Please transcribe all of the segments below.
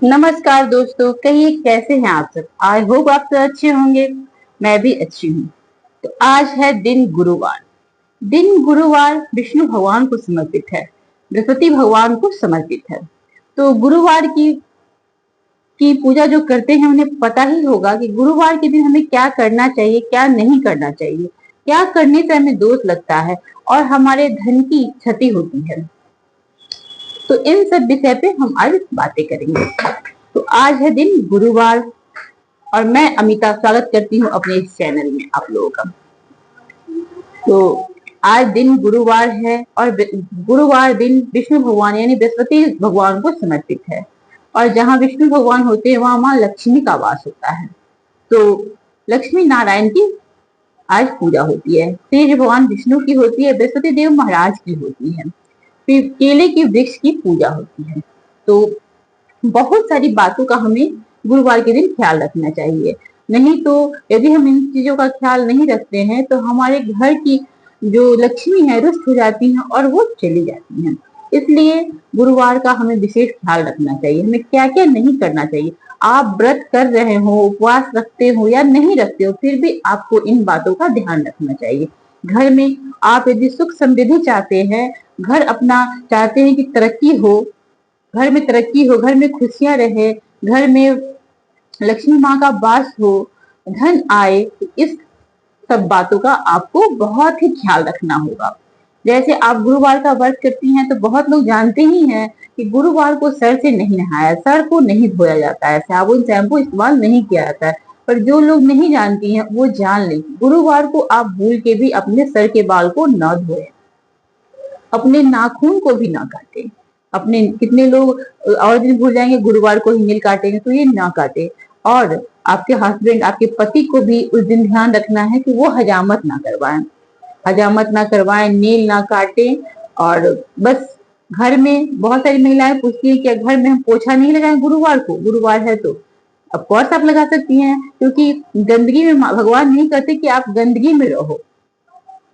नमस्कार दोस्तों, कहिए कैसे हैं आप सब। आई होप आप सब अच्छे होंगे। मैं भी अच्छी हूँ। तो आज है दिन गुरुवार। दिन गुरुवार विष्णु भगवान को समर्पित है, बृहस्पति भगवान को समर्पित है। तो गुरुवार की पूजा जो करते हैं उन्हें पता ही होगा कि गुरुवार के दिन हमें क्या करना चाहिए, क्या नहीं करना चाहिए, क्या करने से हमें दोष लगता है और हमारे धन की क्षति होती है। तो इन सब विषय पे हम आज बातें करेंगे। तो आज है दिन गुरुवार और मैं अमिता स्वागत करती हूँ अपने इस चैनल में आप लोगों का। तो आज दिन गुरुवार है और गुरुवार दिन विष्णु भगवान यानी बृहस्पति भगवान को समर्पित है। और जहाँ विष्णु भगवान होते हैं वहां माँ लक्ष्मी का वास होता है। तो लक्ष्मी नारायण की आज पूजा होती है। तेज भगवान विष्णु की होती है, बृहस्पति देव महाराज की होती है। फिर केले के वृक्ष की पूजा होती है। तो बहुत सारी बातों का हमें गुरुवार के दिन ख्याल रखना चाहिए। नहीं तो यदि हम इन चीजों का ख्याल नहीं रखते हैं तो हमारे घर की जो लक्ष्मी है रुष्ट हो जाती है और वो चली जाती है। इसलिए गुरुवार का हमें विशेष ख्याल रखना चाहिए। हमें क्या क्या नहीं करना चाहिए। आप व्रत कर रहे हो, उपवास रखते हो या नहीं रखते हो, फिर भी आपको इन बातों का ध्यान रखना चाहिए। घर में आप यदि सुख समृद्धि चाहते हैं, घर अपना चाहते हैं कि तरक्की हो, घर में तरक्की हो, घर में खुशियां रहे, घर में लक्ष्मी माँ का वास हो, धन आए, तो इस सब बातों का आपको बहुत ही ख्याल रखना होगा। जैसे आप गुरुवार का व्रत करती हैं तो बहुत लोग जानते ही हैं कि गुरुवार को सर से नहीं नहाया, सर को नहीं धोया जाता है, साबुन शैम्पू इस्तेमाल नहीं किया जाता है। पर जो लोग नहीं जानती हैं वो जान लें, गुरुवार को आप भूल के भी अपने सर के बाल को न धोए, अपने नाखून को भी ना काटे। अपने कितने लोग और दिन भूल जाएंगे, गुरुवार को ही नेल काटेंगे, तो ये ना काटे। और आपके हस्बैंड, आपके पति को भी उस दिन ध्यान रखना है कि वो हजामत ना करवाएं, हजामत ना करवाएं, नेल ना काटें। और बस घर में बहुत सारी महिलाएं पूछती है कि घर में हम पोछा नहीं लगाएं गुरुवार को। गुरुवार है तो ऑफ कोर्स आप लगा सकती हैं, क्योंकि गंदगी में भगवान नहीं कहते कि आप गंदगी में रहो।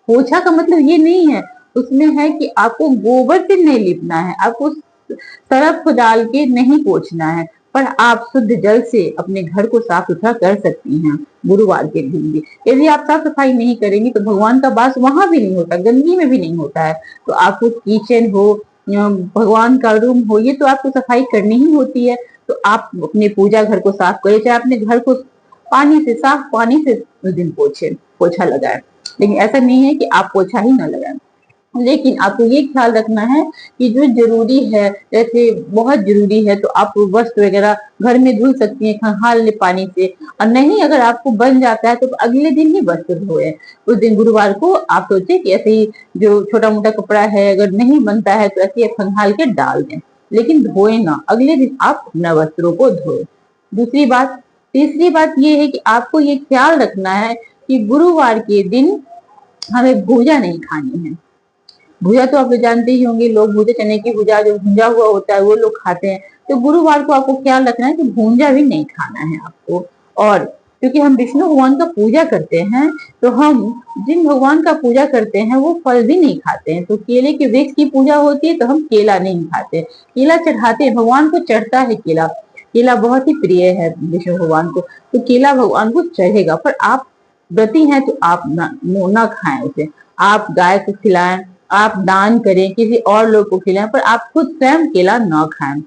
पोछा का मतलब ये नहीं है, उसमें है कि आपको गोबर से नहीं लिपना है, आपको सरफ डाल के नहीं पोछना है, पर आप शुद्ध जल से अपने घर को साफ सुथरा कर सकती हैं गुरुवार के दिन भी। यदि आप साफ सफाई नहीं करेंगी तो भगवान का वास वहां भी नहीं होता, गंदगी में भी नहीं होता है। तो आपको किचन हो, भगवान का रूम हो, ये तो आपको सफाई करनी ही होती है। तो आप अपने पूजा घर को साफ करें, चाहे अपने घर को पानी से, साफ पानी से उस दिन पोछा लगाए। लेकिन ऐसा नहीं है कि आप पोछा ही ना लगाएं। लेकिन आपको ये ख्याल रखना है कि जो जरूरी है, जैसे बहुत जरूरी है तो आप वस्त्र वगैरह घर में धुल सकती हैं खंगाल पानी से। और नहीं, अगर आपको बन जाता है तो अगले दिन ही वस्त्र धोए। उस दिन गुरुवार को आप सोचे कि ऐसे ही जो छोटा मोटा कपड़ा है अगर नहीं बनता है तो ऐसे खंगाल के डाल दें, लेकिन धोए ना, अगले दिन आप अपना वस्त्रों को धोए। तीसरी बात ये है कि आपको ये ख्याल रखना है कि गुरुवार के दिन हमें भूजा नहीं खानी है। भुजा तो आप लोग जानते ही होंगे, लोग भुजे चने की भुजा जो भुंजा हुआ होता है वो लोग खाते हैं। तो गुरुवार को आपको ख्याल रखना है कि भूंजा भी नहीं खाना है आपको। और क्योंकि हम विष्णु भगवान का पूजा करते हैं तो हम जिन भगवान का पूजा करते हैं वो फल भी नहीं खाते हैं। तो केले के वृक्ष की पूजा होती है तो हम केला नहीं खाते, केला चढ़ाते हैं, भगवान को चढ़ता है केला। केला बहुत ही प्रिय है विष्णु भगवान को, तो केला भगवान को चढ़ेगा। पर आप व्रती हैं तो आप ना खाएं उसे। आप गाय को खिलाएं, आप दान करें, किसी और लोग को खिलाएं, पर आप खुद स्वयं केला न खाएं।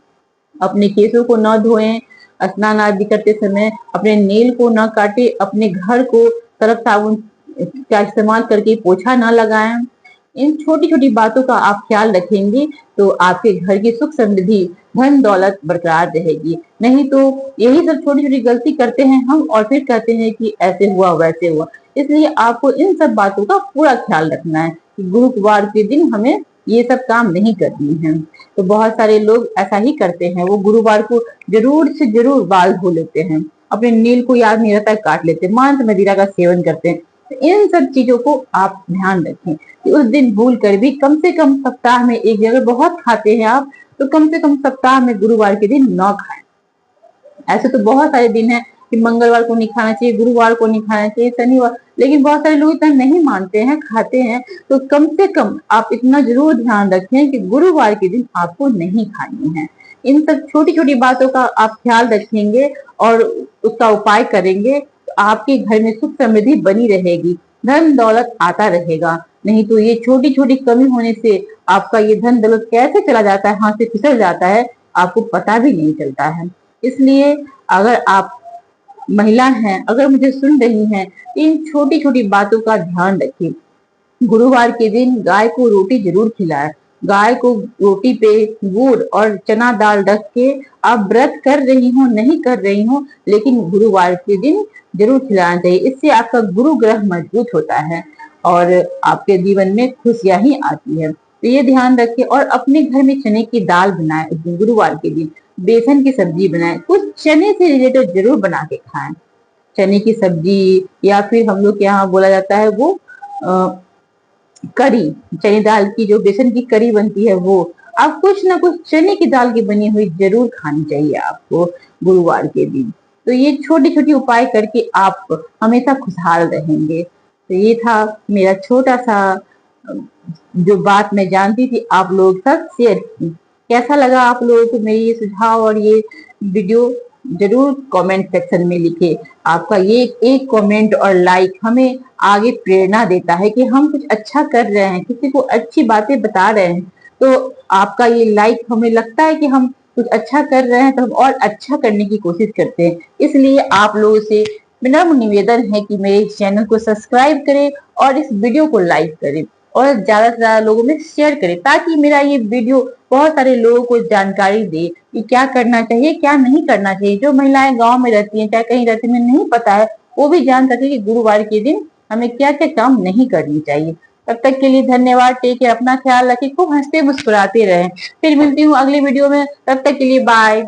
अपने केसों को न धोएं, स्नान आदि करते समय अपने नेल को न काटे, अपने घर को सरफ साबुन का इस्तेमाल करके पोछा न लगाएं। इन छोटी छोटी बातों का आप ख्याल रखेंगे तो आपके घर की सुख समृद्धि, धन दौलत बरकरार रहेगी। नहीं तो यही सब छोटी छोटी गलती करते हैं हम और फिर कहते हैं कि ऐसे हुआ वैसे हुआ। इसलिए आपको इन सब बातों का पूरा ख्याल रखना है कि गुरुवार के दिन हमें ये सब काम नहीं करनी है। तो बहुत सारे लोग ऐसा ही करते हैं, वो गुरुवार को जरूर से जरूर बाल धो लेते हैं, अपने नील को याद नहीं रहता काट लेते, मांस मदिरा का सेवन करते हैं। तो इन सब चीजों को आप ध्यान रखें कि उस दिन भूल कर भी कम से कम सप्ताह में एक जगह बहुत खाते हैं आप, तो कम से कम सप्ताह में गुरुवार के दिन न खाएं। ऐसे तो बहुत सारे दिन है कि मंगलवार को नहीं खाना चाहिए, गुरुवार को नहीं खाना चाहिए, शनिवार, लेकिन बहुत सारे लोग इतना नहीं मानते हैं, खाते हैं। तो कम से कम आप इतना जरूर ध्यान रखें कि गुरुवार के दिन आपको नहीं खानी है। इन सब छोटी छोटी बातों का आप ख्याल रखेंगे और उसका उपाय करेंगे तो आपके घर में सुख समृद्धि बनी रहेगी, धन दौलत आता रहेगा। नहीं तो ये छोटी छोटी कमी होने से आपका ये धन दौलत कैसे चला जाता है, हाथ से फिसल जाता है, आपको पता भी नहीं चलता है। इसलिए अगर आप महिला हैं, अगर मुझे सुन रही हैं, इन छोटी छोटी बातों का ध्यान रखिए। गुरुवार के दिन गाय को रोटी जरूर खिलाएं। गाय को रोटी पे गुड़ और चना दाल रख के आप व्रत कर रही हो नहीं कर रही हो, लेकिन गुरुवार के दिन जरूर खिलाना चाहिए। इससे आपका गुरु ग्रह मजबूत होता है और आपके जीवन में खुशियां ही आती है। तो ये ध्यान रखें और अपने घर में चने की दाल बनाएं उस दिन गुरुवार के दिन, बेसन की सब्जी बनाएं, कुछ चने से रिलेटेड जरूर बना के खाएं। चने की सब्जी या फिर हम लोग के यहाँ बोला जाता है वो करी, चने दाल की जो बेसन की करी बनती है वो, आप कुछ ना कुछ चने की दाल की बनी हुई जरूर खानी चाहिए आपको गुरुवार के दिन। तो ये छोटी छोटी उपाय करके आप हमेशा खुशहाल रहेंगे। तो ये था मेरा छोटा सा जो बात मैं जानती थी आप लोगों के साथ शेयर की। कैसा लगा आप लोगों को मेरी ये सुझाव और ये वीडियो, जरूर कमेंट सेक्शन में लिखे। आपका ये एक कमेंट और लाइक हमें आगे प्रेरणा देता है कि हम कुछ अच्छा कर रहे हैं, किसी को अच्छी बातें बता रहे हैं। तो आपका ये लाइक हमें लगता है कि हम कुछ अच्छा कर रहे हैं, तो हम और अच्छा करने की कोशिश करते हैं। इसलिए आप लोगों से विनम्र निवेदन है कि मेरे चैनल को सब्सक्राइब करें और इस वीडियो को लाइक करें और ज्यादा से ज्यादा लोगों में शेयर करें, ताकि मेरा ये वीडियो बहुत सारे लोगों को जानकारी दे कि क्या करना चाहिए क्या नहीं करना चाहिए। जो महिलाएं गांव में रहती हैं, चाहे कहीं रहती हैं, नहीं पता है, वो भी जान सके कि गुरुवार के दिन हमें क्या क्या काम नहीं करनी चाहिए। तब तक के लिए धन्यवाद। टेक केयर, अपना ख्याल रखें, खूब हंसते मुस्कुराते रहें। फिर मिलती हूँ अगली वीडियो में, तब तक के लिए बाय।